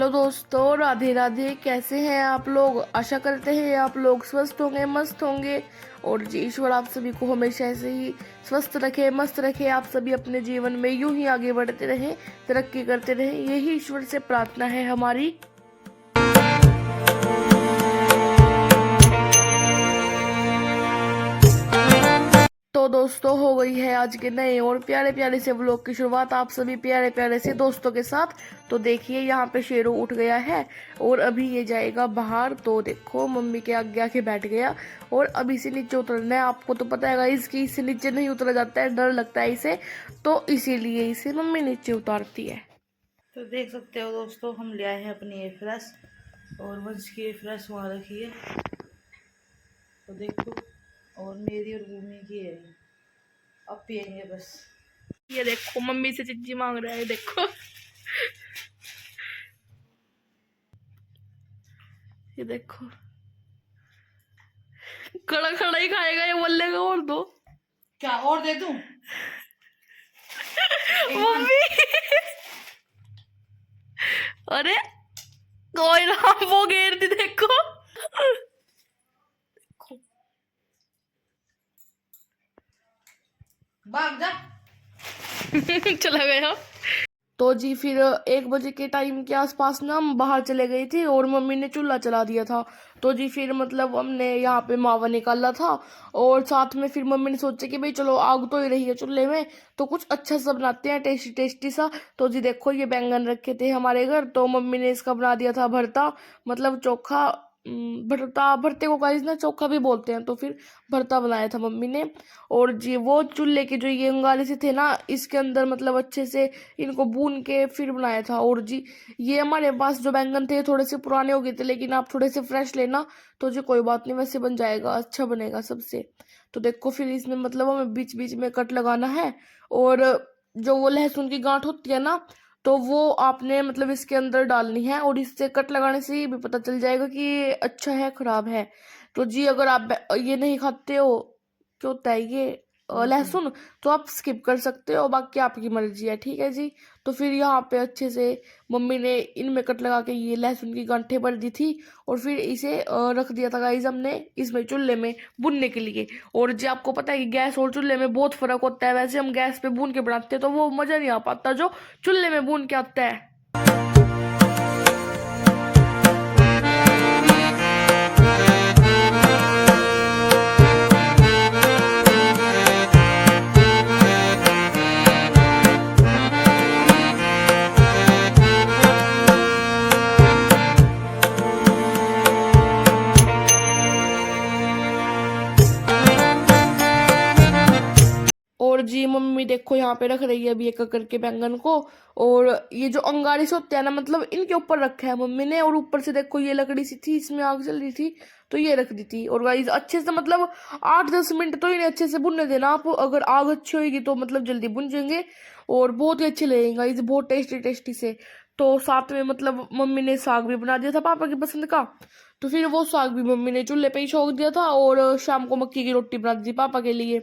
Hello दोस्तों, राधे राधे। कैसे हैं आप लोग? आशा करते हैं आप लोग स्वस्थ होंगे, मस्त होंगे। और जी ईश्वर आप सभी को हमेशा ऐसे ही स्वस्थ रखे, मस्त रखे। आप सभी अपने जीवन में यूं ही आगे बढ़ते रहें, तरक्की करते रहें, यही ईश्वर से प्रार्थना है हमारी। तो दोस्तों, हो गई है आज के नए और प्यारे प्यारे से व्लॉग की शुरुआत आप सभी प्यारे प्यारे से दोस्तों के साथ। तो देखिए यहाँ पे शेरू उठ गया है और अभी ये जाएगा बाहर। तो देखो मम्मी के आगे आके बैठ गया और अभी से नीचे उतरना है। आपको तो पता है इसकी, इससे नीचे नहीं उतरा जाता है, डर लगता है इसे, तो इसीलिए इसे मम्मी नीचे उतारती है। तो देख सकते हो दोस्तों, हम ले आए हैं अपनी एयर फ्रेश और वंश की एयर फ्रेश वहाँ रखी है। तो देखो, और मेरी और भूमि की है। अब पियेंगे बस। ये देखो मम्मी से चिज्जी मांग रहा है, देखो ये देखो खड़ा खड़ा ही खाएगा ये, बोलेगा और दो। क्या और दे दूं? मम्मी अरे कोई ना, वो घेर दी देखो। भाग जा। चला गया। तो जी फिर 1 बजे के टाइम के आसपास ना हम बाहर चले गए थे और मम्मी ने चूल्हा चला दिया था। तो जी फिर मतलब हमने यहाँ पे मावा निकाला था और साथ में फिर मम्मी ने सोचा कि भाई चलो आग तो ही रही है चूल्हे में, तो कुछ अच्छा सा बनाते हैं, टेस्टी टेस्टी सा। तो जी देखो ये बैंगन रखे थे हमारे घर, तो मम्मी ने इसका बना दिया था भरता, मतलब चोखा। भरता, भरते को गाइस ना चोखा भी बोलते हैं, तो फिर भरता बनाया था मम्मी ने। और जी वो चूल्हे के जो ये अंगारे से थे ना, इसके अंदर मतलब अच्छे से इनको भून के फिर बनाया था। और जी ये हमारे पास जो बैंगन थे थोड़े से पुराने हो गए थे, लेकिन आप थोड़े से फ्रेश लेना। तो जी कोई बात नहीं, वैसे बन जाएगा, अच्छा बनेगा सबसे। तो देखो फिर इसमें मतलब हमें बीच बीच में कट लगाना है और जो वो लहसुन की गांठ होती है ना, तो वो आपने मतलब इसके अंदर डालनी है और इससे कट लगाने से ये भी पता चल जाएगा कि ये अच्छा है खराब है। तो जी अगर आप ये नहीं खाते हो, क्या होता है ये, लहसुन, तो आप स्किप कर सकते हो, बाकी आपकी मर्जी है, ठीक है जी। तो फिर यहाँ पे अच्छे से मम्मी ने इनमें कट लगा के ये लहसुन की गांठें भर दी थी और फिर इसे रख दिया था गाइस हमने इसमें चूल्हे में भुनने के लिए। और जी आपको पता है कि गैस और चूल्हे में बहुत फर्क होता है। वैसे हम गैस पे भून के बनाते हैं तो वो मजा नहीं आ पाता जो चूल्हे में भून के आता है। और जी मम्मी देखो यहाँ पे रख रही है अभी एक करके बैंगन को। और ये जो अंगारे से होते हैं ना, मतलब इनके ऊपर रखा है मम्मी ने, और ऊपर से देखो ये लकड़ी सी थी, इसमें आग जल रही थी, तो ये रख दी थी। और गाइस अच्छे से मतलब 8-10 मिनट तो इन्हें अच्छे से भुनने देना आप। अगर आग अच्छी होगी तो मतलब जल्दी भुन जाएंगे और बहुत ही अच्छे लगेंगे गाइस, बहुत टेस्टी टेस्टी से। तो साथ में मतलब मम्मी ने साग भी बना दिया था पापा की पसंद का, तो फिर वो साग भी मम्मी ने चूल्हे पे ही छोक दिया था और शाम को मक्की की रोटी बना दी थी पापा के लिए।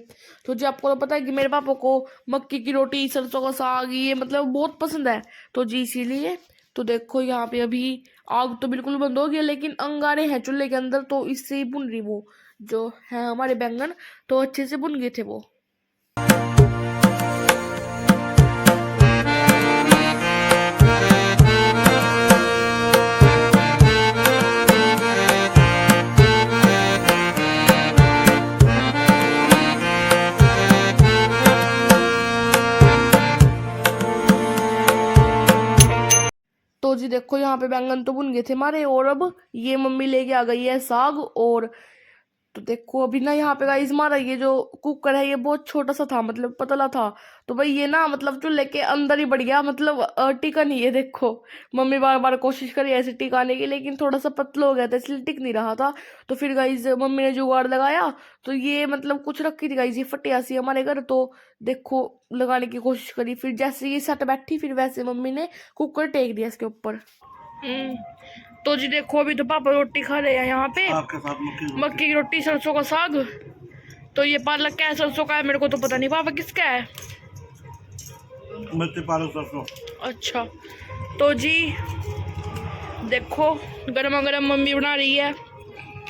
तो जी आपको तो पता है कि मेरे पापा को मक्की की रोटी, सरसों का साग, ये मतलब बहुत पसंद है, तो जी इसीलिए। तो देखो यहाँ पे अभी आग तो बिल्कुल बंद हो गया, लेकिन अंगारे हैं चूल्हे के अंदर, तो इससे ही भुन रही वो जो है हमारे बैंगन, तो अच्छे से भुन गए थे वो। तो जी देखो यहाँ पे बैंगन तो भुन गए थे हमारे, और अब ये मम्मी लेके आ गई है साग। और तो देखो अभी ना यहाँ पे गाइस हमारा ये जो कुकर है ये बहुत छोटा सा था, मतलब पतला था, तो भाई ये ना मतलब चूल्हे के अंदर ही बढ़ गया, मतलब टिका नहीं है। देखो मम्मी बार बार कोशिश करी ऐसे टिकाने की, लेकिन थोड़ा सा पतला हो गया था इसलिए टिक नहीं रहा था। तो फिर गाइस मम्मी ने जुगाड़ लगाया, तो ये मतलब कुछ रखी थी गाइस ये फटिया सी हमारे घर, तो देखो लगाने की कोशिश करी, फिर जैसे ये सट बैठी फिर वैसे मम्मी ने कुकर टेक दिया इसके ऊपर। तो जी देखो अभी तो पापा रोटी खा रहे हैं यहाँ पे, आपके साथ मक्की की रोटी, सरसों का साग। तो ये पालक का है, सरसों का है, मेरे को तो पता नहीं पापा किसका है। मिर्ची पालक सरसों। अच्छा तो जी देखो गरमा गरम मम्मी बना रही है,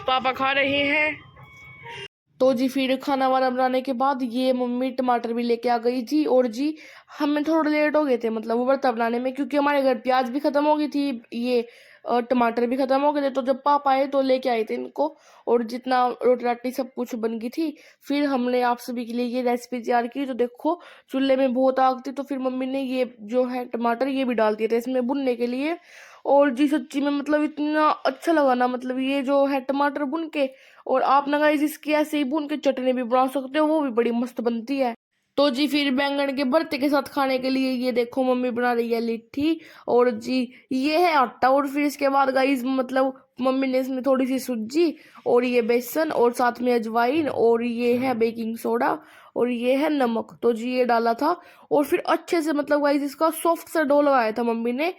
पापा खा रहे हैं। तो जी फिर खाना वाना बनाने के बाद ये मम्मी टमाटर भी लेके आ गई थी। और जी हमें थोड़ा लेट हो गए थे मतलब वो भरता बनाने में, क्योंकि हमारे घर प्याज भी खत्म हो गई थी, ये टमाटर भी खत्म हो गए थे। तो जब पापा आए तो लेके आए थे इनको, और जितना रोटी राटी सब कुछ बन गई थी। फिर हमने आप सभी के लिए ये रेसिपी तैयार की। तो देखो चूल्हे में बहुत आग थी, तो फिर मम्मी ने ये जो है टमाटर ये भी डाल दिए थे इसमें भुनने के लिए। और जी सच्ची में मतलब इतना अच्छा लगा ना, मतलब ये जो है टमाटर भुन के। और आप ना गाइस इसकी ऐसे ही भून के चटनी भी बना सकते हो, वो भी बड़ी मस्त बनती है। तो जी फिर बैंगन के भरते के साथ खाने के लिए ये देखो मम्मी बना रही है लिट्टी। और जी ये है आटा। और फिर इसके बाद गाइस मतलब मम्मी ने इसमें थोड़ी सी सूजी और ये बेसन और साथ में अजवाइन और ये है बेकिंग सोडा और ये है नमक, तो जी ये डाला था। और फिर अच्छे से मतलब गाइस इसका सॉफ्ट सा डो लगाया था मम्मी ने।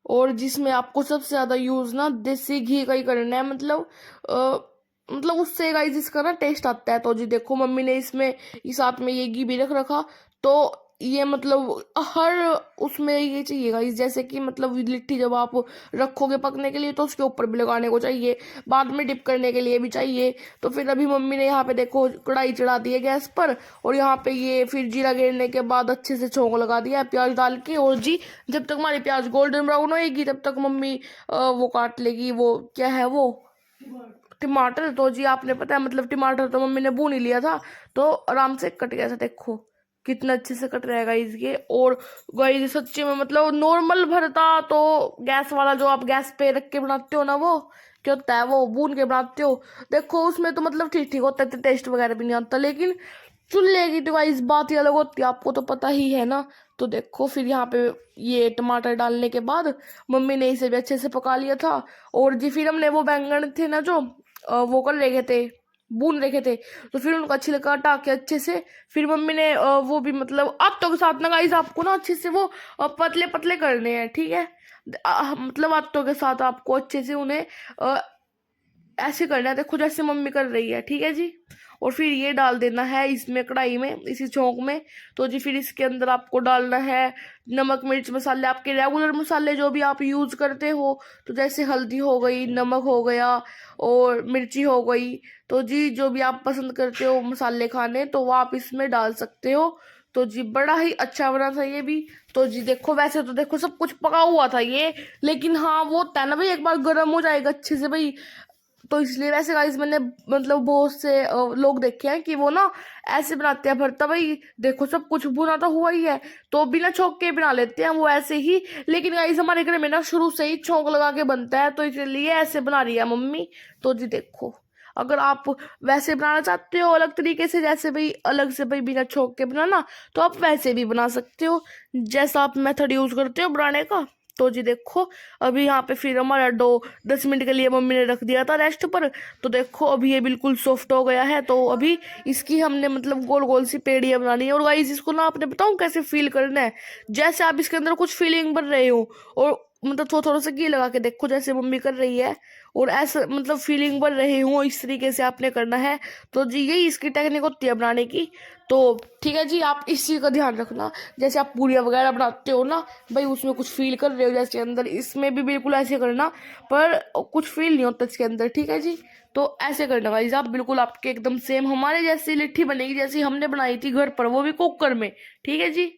और जिसमें आपको सबसे ज्यादा यूज ना देसी घी का ही करना है, मतलब उससे गाइस इसका ना टेस्ट आता है। तो जी देखो मम्मी ने इसमें इस साथ में ये घी भी रख रखा। तो ये मतलब हर उसमें ये चाहिए गाइस, जैसे कि मतलब लिट्टी जब आप रखोगे पकने के लिए तो उसके ऊपर भी लगाने को चाहिए, बाद में डिप करने के लिए भी चाहिए। तो फिर अभी मम्मी ने यहाँ पे देखो कढ़ाई चढ़ा दी है गैस पर, और यहाँ पे ये फिर जीरा गिरने के बाद अच्छे से छोंक लगा दिया है प्याज डाल के। और जी जब तक हमारी प्याज गोल्डन ब्राउन होएगी तब तक मम्मी वो काट लेगी, वो क्या है वो टमाटर। तो जी आपने पता है मतलब टमाटर तो मम्मी ने भून ही लिया था, तो आराम से कट गया था। देखो कितना अच्छे से कट रहेगा इसके। और गाइस सच्ची में मतलब नॉर्मल भरता तो गैस वाला जो आप गैस पे रख के बनाते हो ना, वो क्या होता है वो भून के बनाते हो, देखो उसमें तो मतलब ठीक ठीक होता है, टेस्ट वगैरह भी नहीं आता। लेकिन चूल्हे की तो गाइस बात ही अलग होती है, आपको तो पता ही है ना। तो देखो फिर यहाँ पे ये टमाटर डालने के बाद मम्मी ने इसे भी अच्छे से पका लिया था। और जी फिर हमने वो बैंगन थे ना जो वो कर रखे थे, भून रखे थे, तो फिर उनका छिलका हटा के अच्छे से फिर मम्मी ने वो भी मतलब हाथों के साथ ना गाइस आपको ना अच्छे से वो पतले पतले करने हैं, ठीक है। मतलब हाथों के साथ आपको अच्छे से उन्हें ऐसे करना है, देखो जैसे मम्मी कर रही है, ठीक है जी। और फिर ये डाल देना है इसमें कढ़ाई में, इसी छोंक में। तो जी फिर इसके अंदर आपको डालना है नमक मिर्च मसाले, आपके रेगुलर मसाले जो भी आप यूज करते हो, तो जैसे हल्दी हो गई, नमक हो गया और मिर्ची हो गई। तो जी जो भी आप पसंद करते हो मसाले खाने तो वो आप इसमें डाल सकते हो। तो जी बड़ा ही अच्छा बना था ये भी। तो जी देखो वैसे तो देखो सब कुछ पका हुआ था ये, लेकिन हाँ वो होता है ना भाई एक बार गर्म हो जाएगा अच्छे से भाई, तो इसलिए वैसे गाइस मैंने मतलब बहुत से लोग देखे हैं कि वो ना ऐसे बनाते हैं भरता भाई। देखो सब कुछ भुना तो हुआ ही है, तो बिना छौंक के बना लेते हैं वो ऐसे ही। लेकिन गाइस हमारे घर में ना शुरू से ही छौंक लगा के बनता है, तो इसलिए ऐसे बना रही है मम्मी। तो जी देखो अगर आप वैसे बनाना चाहते हो अलग तरीके से, जैसे भाई अलग से भाई बिना छौंक के बनाना, तो आप वैसे भी बना सकते हो जैसा आप मेथड यूज करते हो बनाने का। तो जी देखो अभी यहाँ पे फिर हमारा डो 10 मिनट के लिए मम्मी ने रख दिया था रेस्ट पर। तो देखो अभी ये बिल्कुल सॉफ्ट हो गया है। तो अभी इसकी हमने मतलब गोल गोल सी पेड़ियाँ बनानी है। और गाइस इसको ना आपने बताऊँ कैसे फील करना है, जैसे आप इसके अंदर कुछ फीलिंग बन रहे हो, और मतलब थोड़ा थोड़ा सा घी लगा के देखो जैसे मम्मी कर रही है, और ऐसा मतलब फीलिंग बन रहे हो इस तरीके से आपने करना है। तो जी यही इसकी टेक्निक होती है बनाने की। तो ठीक है जी आप इस चीज़ का ध्यान रखना, जैसे आप पूरियाँ वगैरह बनाते हो ना भाई उसमें कुछ फील कर रहे हो जैसे अंदर, इसमें भी बिल्कुल ऐसे करना, पर कुछ फील नहीं होता इसके अंदर, ठीक है जी। तो ऐसे करना गाइस आप बिल्कुल आपके एकदम सेम हमारे जैसी लिट्टी बनेगी जैसी हमने बनाई थी घर पर, वो भी कुकर में, ठीक है जी।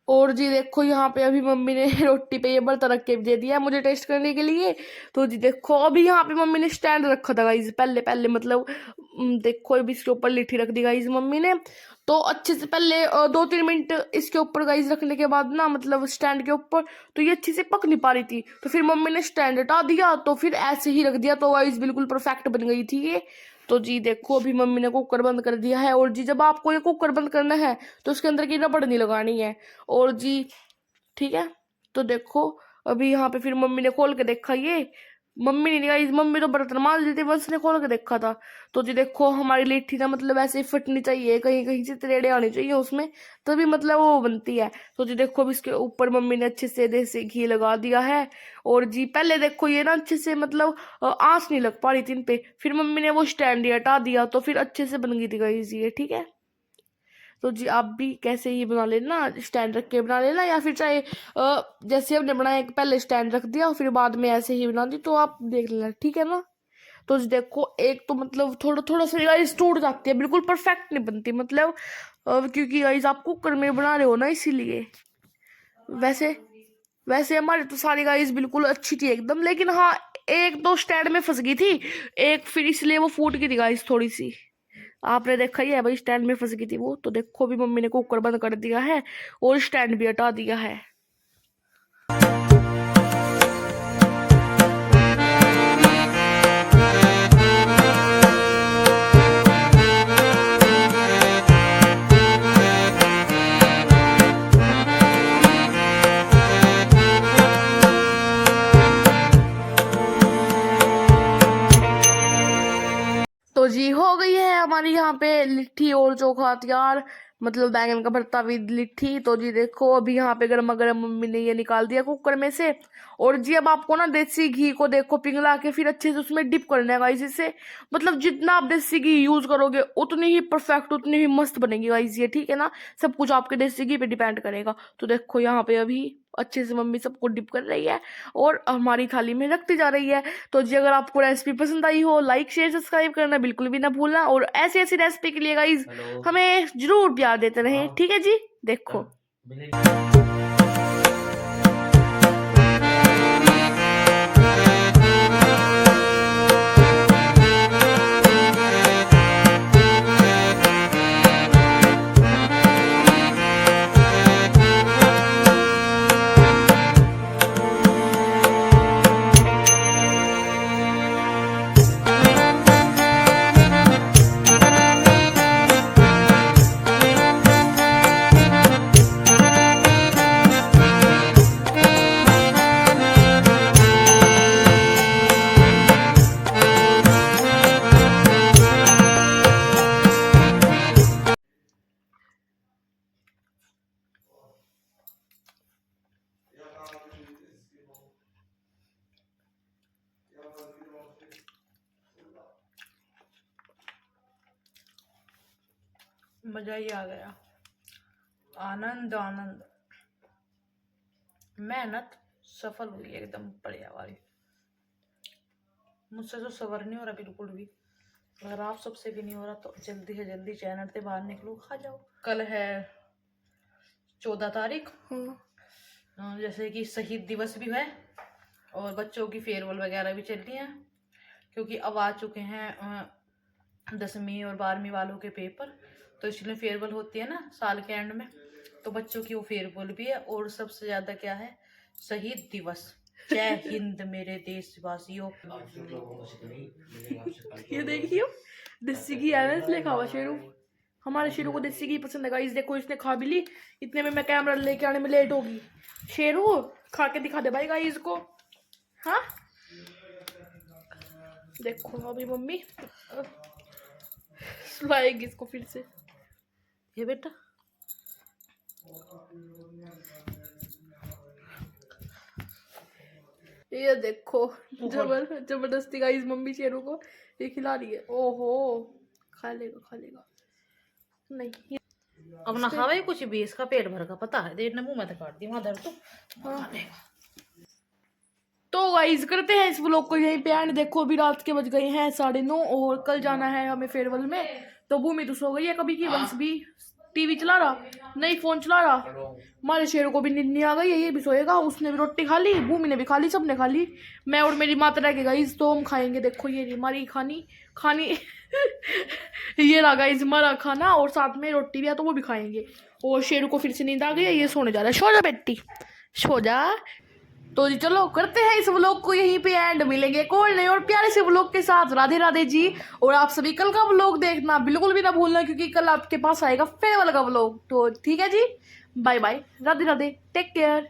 और जी देखो यहाँ पे अभी मम्मी ने रोटी पे ये बर्तन रख के दे दिया है मुझे टेस्ट करने के लिए। तो जी देखो अभी यहाँ पे मम्मी ने स्टैंड रखा था गाइस, पहले पहले मतलब देखो अभी इसके ऊपर लिट्टी रख दी गाइस मम्मी ने। तो अच्छे से पहले 2-3 मिनट इसके ऊपर गाइस रखने के बाद ना मतलब स्टैंड के ऊपर, तो ये अच्छे से पक नहीं पा रही थी, तो फिर मम्मी ने स्टैंड हटा दिया, तो फिर ऐसे ही रख दिया, तो गाइस बिल्कुल परफेक्ट बन गई थी ये। तो जी देखो अभी मम्मी ने कुकर बंद कर दिया है। और जी जब आपको ये कुकर बंद करना है तो उसके अंदर की रबड़ नहीं लगानी है। और जी ठीक है, तो देखो अभी यहाँ पे फिर मम्मी ने खोल के देखा, ये मम्मी ने नहीं गाइस, मम्मी तो बर्तन मांज रही थी, बस ने खोल के देखा था। तो जी देखो हमारी लिट्टी ना मतलब ऐसे ही फटनी चाहिए, कहीं कहीं से त्रेड़े आने चाहिए उसमें, तभी मतलब वो बनती है। तो जी देखो अब इसके ऊपर मम्मी ने अच्छे से देसी घी लगा दिया है। और जी पहले देखो ये ना अच्छे से मतलब आंच नहीं लग पा रही थी इन पे, फिर मम्मी ने वो स्टैंड ही हटा दिया तो फिर अच्छे से बन गई थी गाइस ये, ठीक है। तो जी आप भी कैसे ही बना लेना, स्टैंड रख के बना लेना, या फिर चाहे जैसे हमने बनाया पहले स्टैंड रख दिया और फिर बाद में ऐसे ही बना दी, तो आप देख लेना, ठीक है ना। तो जी देखो एक तो मतलब थोड़ा थोड़ा सा गाइस टूट जाती है, बिल्कुल परफेक्ट नहीं बनती मतलब क्योंकि गाइस आप कुकर में बना रहे हो ना इसीलिए। वैसे वैसे हमारी तो सारी गाइस बिल्कुल अच्छी थी एकदम, लेकिन हाँ एक दो स्टैंड में फंस गई थी एक, फिर इसलिए वो फूट गई थी गाइस थोड़ी सी। आपने देखा ही है भाई, स्टैंड में फंस गई थी वो। तो देखो भी मम्मी ने कुकर बंद कर दिया है और स्टैंड भी हटा दिया है। तो जी हो गई है हमारी यहाँ पे लिट्टी और चोखा तैयार, मतलब बैंगन का भरता विद लिट्टी। तो जी देखो अभी यहाँ पे गर्मा गर्म मम्मी ने ये निकाल दिया कुकर में से। और जी अब आपको ना देसी घी को देखो पिघला के फिर अच्छे से उसमें डिप करना है गाइस इससे, मतलब जितना आप देसी घी यूज करोगे उतनी ही परफेक्ट उतनी ही मस्त बनेगी गाइस ये, ठीक है ना। सब कुछ आपके देसी घी पे डिपेंड करेगा। तो देखो यहाँ पे अभी अच्छे से मम्मी सबको डिप कर रही है और हमारी थाली में रखती जा रही है। तो जी अगर आपको रेसिपी पसंद आई हो लाइक शेयर सब्सक्राइब करना बिल्कुल भी ना भूलना, और ऐसी ऐसी रेसिपी के लिए गाइज हमें जरूर प्यार देते रहें, ठीक है जी। देखो मजा ही आ गया, आनंद आनंद, मेहनत सफल हुई एकदम बढ़िया वाली। मुझसे तो सबर नहीं हो रहा बिल्कुल भी, अगर आप सबसे भी नहीं हो रहा तो जल्दी से जल्दी चैनल से बाहर निकलो, खा जाओ। कल है 14 तारीख, जैसे कि शहीद दिवस भी है और बच्चों की फेयरवेल वगैरह भी चल रही है, क्योंकि अब आ चुके हैं 10वीं और 12वीं वालों के पेपर, तो इसलिए फेयरवेल होती है ना साल के एंड में, तो बच्चों की वो फेयरवेल भी है। और सबसे ज्यादा क्या है, शहीद दिवस। जय हिंद मेरे देशवासियों। ये देखियो देसी घी आया इसलिए खावा शेरू, हमारे शेरू को देसी घी पसंद है गाइस। देखो इसने खा भी ली, इतने में मैं कैमरा लेके आने में लेट होगी। शेरू खा के दिखा दे भाई गाइस को, हाँ देखो अभी मम्मी सुलाएगी इसको फिर से। ये बेटा ये देखो जबरदस्ती गाइस मम्मी शेरू को ये खिला रही है। ओहो खा लेगा नहीं अब ना खावे कुछ भी, इसका पेट भर का पता है, देर ने मुंह में तो काट दी वहां दर्द तो। हाँ। तो गाइस करते हैं इस व्लॉग को यहीं पे एंड। देखो अभी रात के बज गए हैं 9:30 और कल जाना है हमें फेयरवेल में। तो भूमि तो सो गई है कभी की, वंश भी टीवी चला रहा नहीं फोन चला रहा, हमारे शेरों को भी नींद नहीं आ गई है, ये भी सोएगा। उसने भी रोटी खा ली, भूमि ने भी खा ली, सबने खा ली, मैं और मेरी माता रह गई गाइस, तो हम खाएंगे। देखो ये हमारी खानी ये रहा गाइस हमारा खाना, और साथ में रोटी भी है तो वो भी खाएंगे। और शेरू को फिर से नींद आ गई है, ये सोने जा रहा है। सो जा बेटी सो जा। तो जी चलो करते हैं इस व्लॉग को यहीं पे एंड, मिलेंगे एक और नए और प्यारे से व्लॉग के साथ। राधे राधे जी। और आप सभी कल का व्लॉग देखना बिल्कुल भी ना भूलना, क्योंकि कल आपके पास आएगा फेयरवेल का व्लॉग। तो ठीक है जी, bye bye, Radhe Radhe, take care.